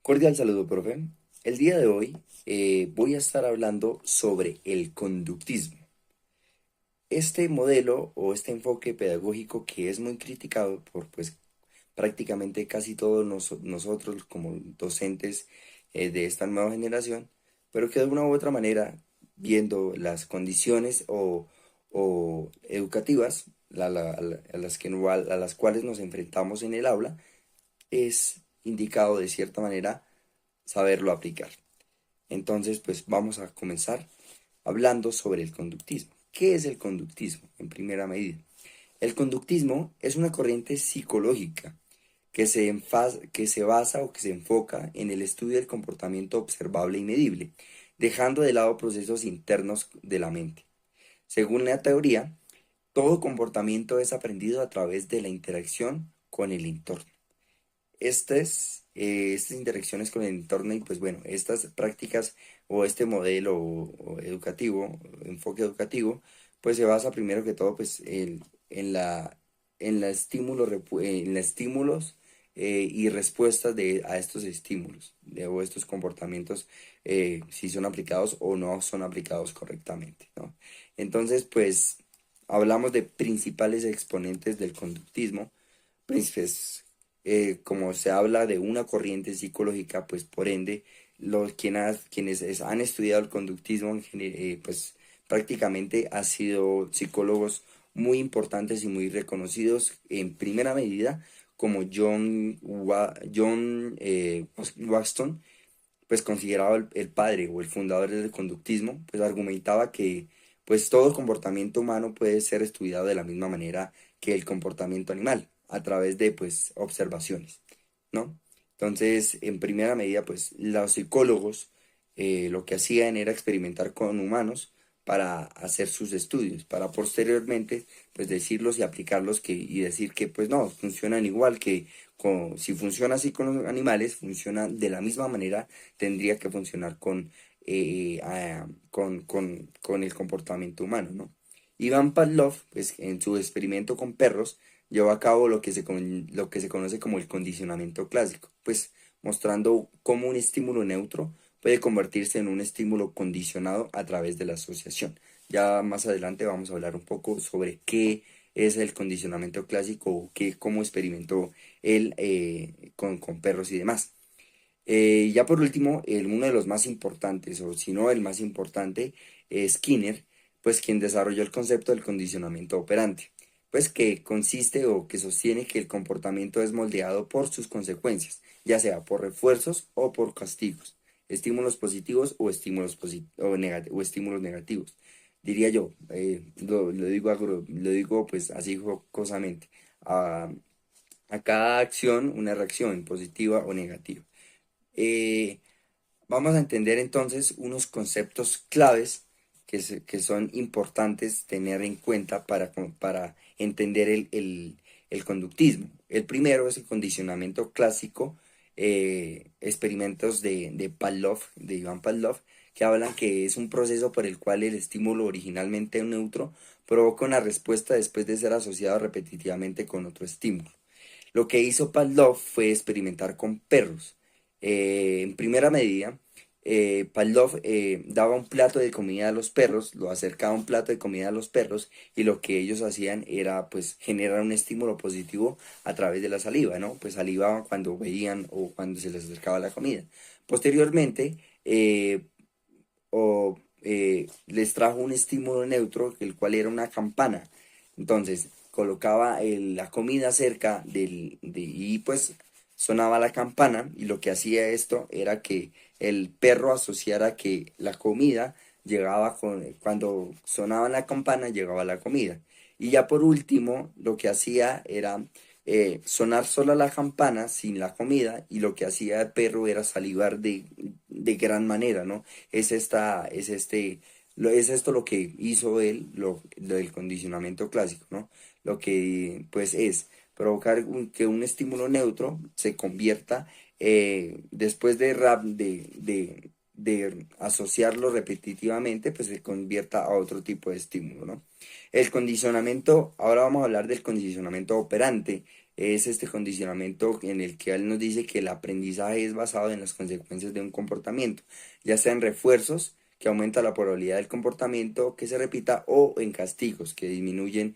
Cordial saludo, profe. El día de hoy voy a estar hablando sobre el conductismo. Este modelo o este enfoque pedagógico que es muy criticado por prácticamente casi todos nosotros como docentes de esta nueva generación, pero que de una u otra manera, viendo las condiciones o educativas a las cuales nos enfrentamos en el aula, es indicado de cierta manera saberlo aplicar. Entonces, pues vamos a comenzar hablando sobre el conductismo. ¿Qué es el conductismo en primera medida? El conductismo es una corriente psicológica que se basa o que se enfoca en el estudio del comportamiento observable y medible, dejando de lado procesos internos de la mente. Según la teoría, todo comportamiento es aprendido a través de la interacción con el entorno. Estas interacciones con el entorno y pues bueno, estas prácticas o este modelo educativo, enfoque educativo, pues se basa primero que todo pues en la en los estímulos y respuestas a estos estímulos o estos comportamientos, si son aplicados o no son aplicados correctamente, ¿no? Entonces pues hablamos de principales exponentes del conductismo, pues como se habla de una corriente psicológica, pues por ende, han estudiado el conductismo, pues prácticamente han sido psicólogos muy importantes y muy reconocidos en primera medida, como John Waxton, pues considerado el padre o el fundador del conductismo, pues argumentaba que pues todo comportamiento humano puede ser estudiado de la misma manera que el comportamiento animal, a través de pues observaciones, ¿no? Entonces, en primera medida, pues los psicólogos lo que hacían era experimentar con humanos para hacer sus estudios, para posteriormente pues decirlos y aplicarlos y decir que pues no, funcionan igual que si funciona así con los animales, funciona de la misma manera, tendría que funcionar con el comportamiento humano, ¿no? Iván Pavlov, pues en su experimento con perros, llevó a cabo lo que se conoce como el condicionamiento clásico, pues mostrando cómo un estímulo neutro puede convertirse en un estímulo condicionado a través de la asociación. Ya más adelante vamos a hablar un poco sobre qué es el condicionamiento clásico o cómo experimentó él con perros y demás. Ya por último, uno de los más importantes, o si no el más importante, es Skinner, pues quien desarrolló el concepto del condicionamiento operante, pues que consiste o que sostiene que el comportamiento es moldeado por sus consecuencias, ya sea por refuerzos o por castigos, estímulos positivos o o estímulos negativos. Diría yo, lo digo pues así jocosamente, a, a cada acción una reacción positiva o negativa. Eh, Vamos a entender entonces unos conceptos claves que son importantes tener en cuenta para entender el conductismo. El primero es el condicionamiento clásico, experimentos de Pavlov, de Iván Pavlov, que hablan que es un proceso por el cual el estímulo originalmente neutro provoca una respuesta después de ser asociado repetitivamente con otro estímulo. Lo que hizo Pavlov fue experimentar con perros. En primera medida, Pavlov daba un plato de comida a los perros, lo acercaba un plato de comida a los perros y lo que ellos hacían era pues generar un estímulo positivo a través de la saliva, ¿no? Pues salivaban cuando veían o cuando se les acercaba la comida. Posteriormente, les trajo un estímulo neutro, el cual era una campana. Entonces, colocaba la comida cerca y pues sonaba la campana y lo que hacía esto era que el perro asociara que la comida cuando sonaba la campana llegaba la comida. Y ya por último, lo que hacía era sonar sola la campana sin la comida y lo que hacía el perro era salivar de gran manera, ¿no? Es esta, es este, es esto lo que hizo él, lo del condicionamiento clásico, ¿no? Lo que pues es provocar que un estímulo neutro se convierta después de asociarlo repetitivamente, pues se convierta a otro tipo de estímulo, ¿no? El condicionamiento, ahora vamos a hablar del condicionamiento operante. Es este condicionamiento en el que él nos dice que el aprendizaje es basado en las consecuencias de un comportamiento, ya sea en refuerzos, que aumenta la probabilidad del comportamiento que se repita, o en castigos, que disminuyen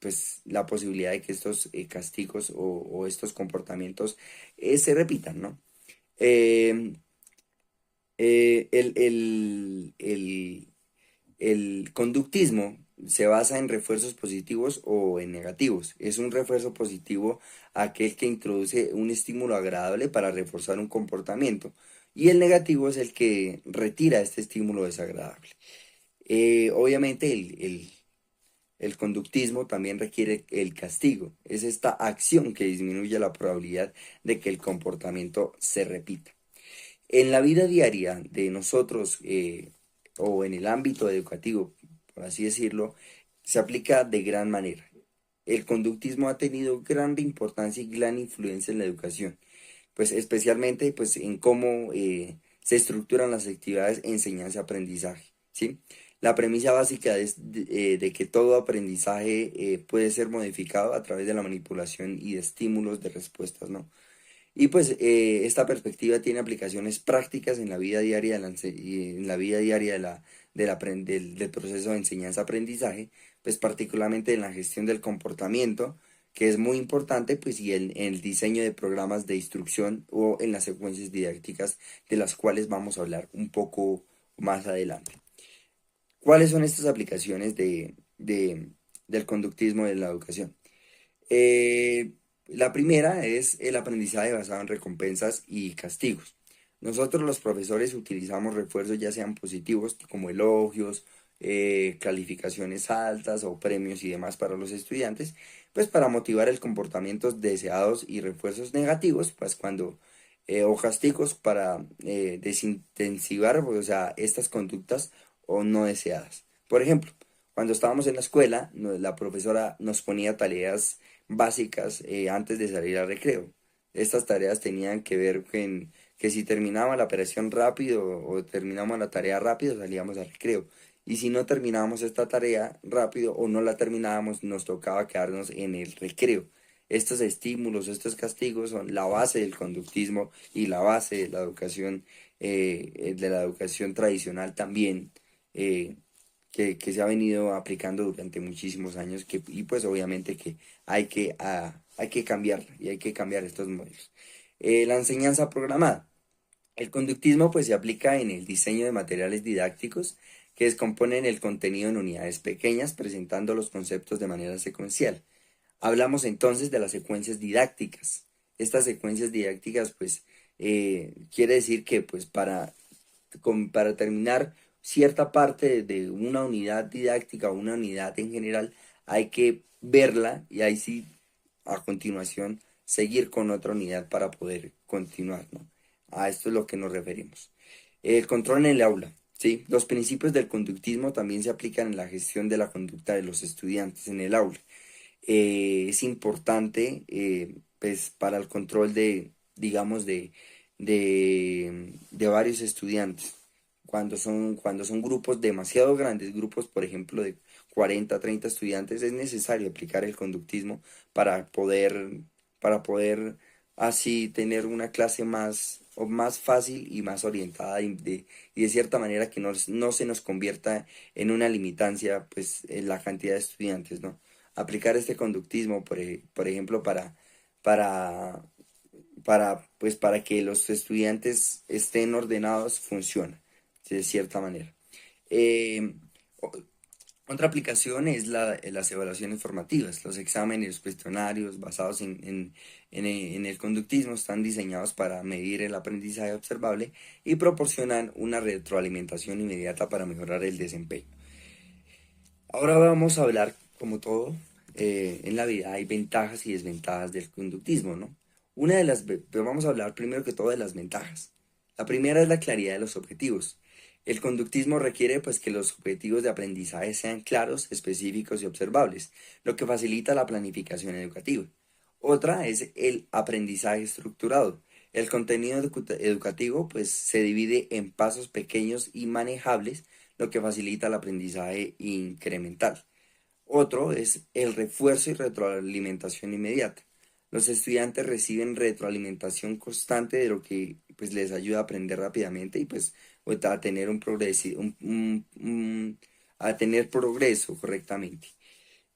pues la posibilidad de que estos castigos o estos comportamientos se repitan, ¿no? Eh, eh, el, el, el, el conductismo se basa en refuerzos positivos o en negativos. Es un refuerzo positivo aquel que introduce un estímulo agradable para reforzar un comportamiento, y el negativo es el que retira este estímulo desagradable. Obviamente el conductismo también requiere el castigo. Es esta acción que disminuye la probabilidad de que el comportamiento se repita. En la vida diaria de nosotros, o en el ámbito educativo, por así decirlo, se aplica de gran manera. El conductismo ha tenido gran importancia y gran influencia en la educación, pues especialmente pues, en cómo se estructuran las actividades enseñanza-aprendizaje, ¿sí? La premisa básica es de que todo aprendizaje puede ser modificado a través de la manipulación y de estímulos de respuestas, ¿no? Y pues esta perspectiva tiene aplicaciones prácticas en la vida diaria y en la vida diaria del proceso de enseñanza-aprendizaje, pues particularmente en la gestión del comportamiento, que es muy importante, pues y en el diseño de programas de instrucción o en las secuencias didácticas de las cuales vamos a hablar un poco más adelante. ¿Cuáles son estas aplicaciones del conductismo en la educación? Eh, la primera es el aprendizaje basado en recompensas y castigos. Nosotros los profesores utilizamos refuerzos ya sean positivos como elogios, calificaciones altas o premios y demás para los estudiantes, pues para motivar el comportamiento deseados, y refuerzos negativos, pues cuando o castigos para desintensivar, o sea, estas conductas o no deseadas. Por ejemplo, cuando estábamos en la escuela, la profesora nos ponía tareas básicas antes de salir al recreo. Estas tareas tenían que ver con que si terminaba la operación rápido o terminamos la tarea rápido, salíamos al recreo. Y si no terminábamos esta tarea rápido o no la terminábamos, nos tocaba quedarnos en el recreo. Estos estímulos, estos castigos son la base del conductismo y la base de la educación tradicional también, eh, que se ha venido aplicando durante muchísimos años, y pues obviamente que hay que cambiarla y hay que cambiar estos modelos. La enseñanza programada. El conductismo pues se aplica en el diseño de materiales didácticos que descomponen el contenido en unidades pequeñas, presentando los conceptos de manera secuencial. Hablamos entonces de las secuencias didácticas. Estas secuencias didácticas pues quiere decir que pues para terminar cierta parte de una unidad didáctica o una unidad en general, hay que verla y ahí sí, a continuación, seguir con otra unidad para poder continuar, ¿no? A esto es lo que nos referimos. El control en el aula, ¿sí? Los principios del conductismo también se aplican en la gestión de la conducta de los estudiantes en el aula. Es importante, pues, para el control digamos, de varios estudiantes. Cuando son grupos demasiado grandes, grupos, por ejemplo, de 40 30 estudiantes, es necesario aplicar el conductismo para poder así tener una clase más fácil y más orientada y de cierta manera que no se nos convierta en una limitancia, pues, en la cantidad de estudiantes, ¿no? Aplicar este conductismo, por ejemplo, para, pues, para que los estudiantes estén ordenados, funciona de cierta manera. Eh, o- Otra aplicación es las evaluaciones formativas. Los exámenes, los cuestionarios basados en el conductismo están diseñados para medir el aprendizaje observable y proporcionan una retroalimentación inmediata para mejorar el desempeño. Ahora vamos a hablar, como todo en la vida, hay ventajas y desventajas del conductismo, ¿no? Pero vamos a hablar primero que todo de las ventajas. La primera es la claridad de los objetivos. El conductismo requiere pues que los objetivos de aprendizaje sean claros, específicos y observables, lo que facilita la planificación educativa. Otra es el aprendizaje estructurado. El contenido educativo pues se divide en pasos pequeños y manejables, lo que facilita el aprendizaje incremental. Otro es el refuerzo y retroalimentación inmediata. Los estudiantes reciben retroalimentación constante de lo que pues les ayuda a aprender rápidamente y pues a tener a tener progreso correctamente.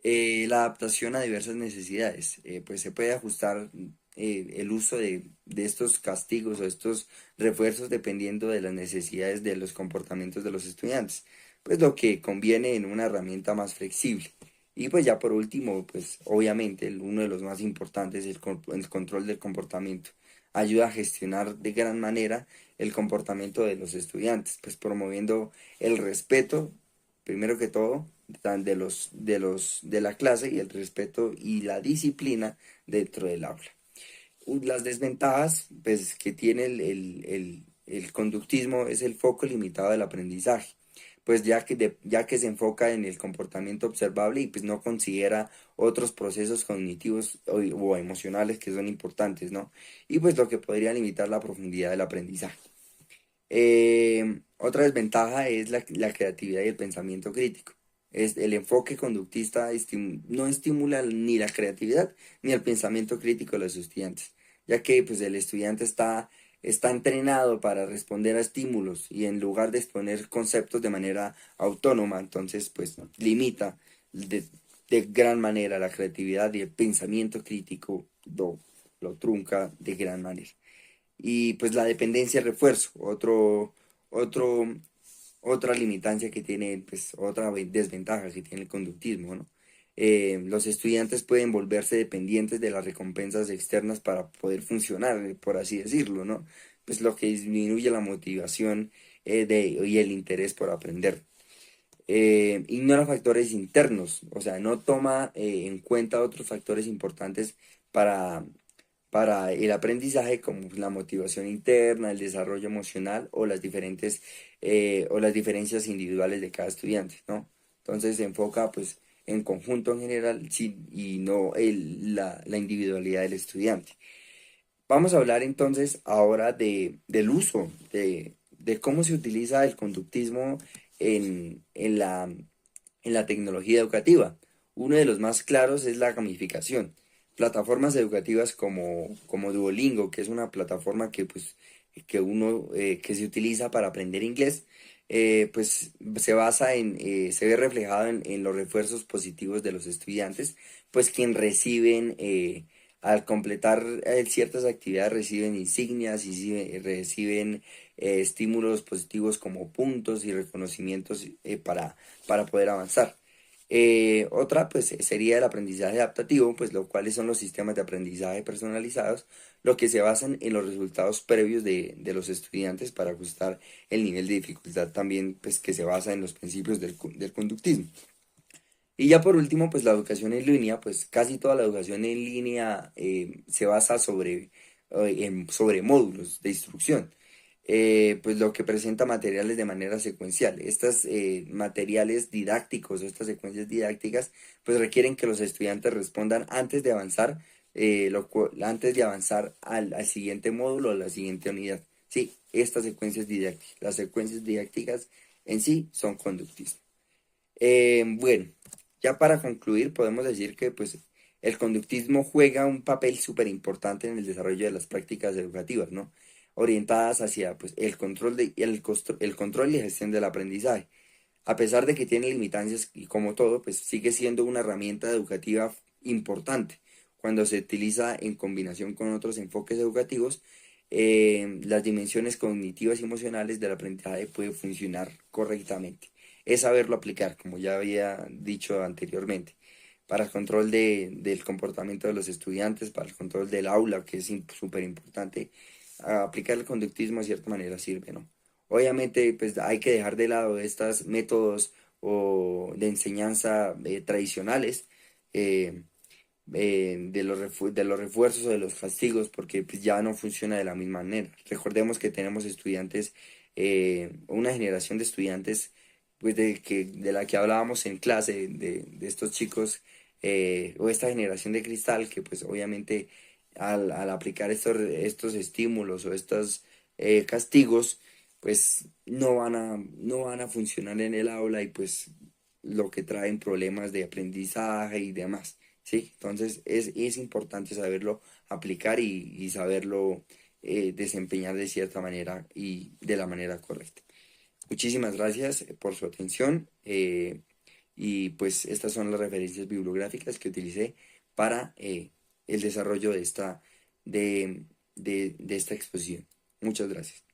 La adaptación a diversas necesidades. Pues se puede ajustar el uso de estos castigos o estos refuerzos dependiendo de las necesidades de los comportamientos de los estudiantes. Pues lo que conviene en una herramienta más flexible. Y pues ya por último, pues obviamente uno de los más importantes es el control del comportamiento. Ayuda a gestionar de gran manera el comportamiento de los estudiantes, pues promoviendo el respeto, primero que todo, de la clase y el respeto y la disciplina dentro del aula. Las desventajas pues, que tiene el conductismo es el foco limitado del aprendizaje, pues ya que se enfoca en el comportamiento observable y pues no considera otros procesos cognitivos o emocionales que son importantes, ¿no? Y pues lo que podría limitar la profundidad del aprendizaje. Otra desventaja es la creatividad y el pensamiento crítico. El enfoque conductista no estimula ni la creatividad ni el pensamiento crítico de los estudiantes, ya que pues, el estudiante está entrenado para responder a estímulos y en lugar de exponer conceptos de manera autónoma, entonces pues limita de, de gran manera la creatividad y el pensamiento crítico lo trunca de gran manera. Y pues la dependencia de refuerzo, otro, otra limitancia que tiene, pues otra desventaja que tiene el conductismo, ¿no? Los estudiantes pueden volverse dependientes de las recompensas externas para poder funcionar, por así decirlo, ¿no? Pues lo que disminuye la motivación y el interés por aprender. Ignora factores internos, o sea, no toma en cuenta otros factores importantes para, para el aprendizaje como la motivación interna, el desarrollo emocional o las diferencias individuales de cada estudiante, ¿no? Entonces se enfoca pues en conjunto en general sí, y no la individualidad del estudiante. Vamos a hablar entonces ahora del uso, de cómo se utiliza el conductismo en la tecnología educativa. Uno de los más claros es la gamificación. Plataformas educativas como Duolingo, que es una plataforma que se utiliza para aprender inglés, pues se ve reflejado en los refuerzos positivos de los estudiantes, pues quien reciben, al completar ciertas actividades, reciben insignias y reciben estímulos positivos como puntos y reconocimientos para poder avanzar. Otra pues sería el aprendizaje adaptativo, pues lo cuales son los sistemas de aprendizaje personalizados, lo que se basan en los resultados previos de los estudiantes para ajustar el nivel de dificultad también pues que se basa en los principios del conductismo. Y ya por último, pues la educación en línea, pues casi toda la educación en línea se basa sobre módulos de instrucción, pues lo que presenta materiales de manera secuencial. Estos materiales didácticos o estas secuencias didácticas, pues requieren que los estudiantes respondan antes de avanzar al siguiente módulo o a la siguiente unidad. Sí, estas secuencias didácticas, las secuencias didácticas en sí son conductismo. Bueno, ya para concluir, podemos decir que pues, el conductismo juega un papel súper importante en el desarrollo de las prácticas educativas, ¿no? Orientadas hacia pues, el control y gestión del aprendizaje. A pesar de que tiene limitancias y como todo, pues sigue siendo una herramienta educativa importante cuando se utiliza en combinación con otros enfoques educativos. Las dimensiones cognitivas y emocionales del aprendizaje pueden funcionar correctamente. Es saberlo aplicar, como ya había dicho anteriormente, para el control del comportamiento de los estudiantes, para el control del aula, que es súper importante. Aplicar el conductismo de cierta manera sirve, ¿no? Obviamente, pues hay que dejar de lado estos métodos de enseñanza tradicionales, eh, de los refuerzos o de los castigos, porque pues, ya no funciona de la misma manera. Recordemos que tenemos estudiantes, una generación de estudiantes pues, de la que hablábamos en clase, de estos chicos, o esta generación de cristal, que pues obviamente al aplicar estos estímulos o estos castigos, pues no van a funcionar en el aula y pues lo que traen problemas de aprendizaje y demás. ¿sí? Entonces es importante saberlo aplicar y saberlo desempeñar de cierta manera y de la manera correcta. Muchísimas gracias por su atención y pues estas son las referencias bibliográficas que utilicé para el desarrollo de esta exposición. Muchas gracias.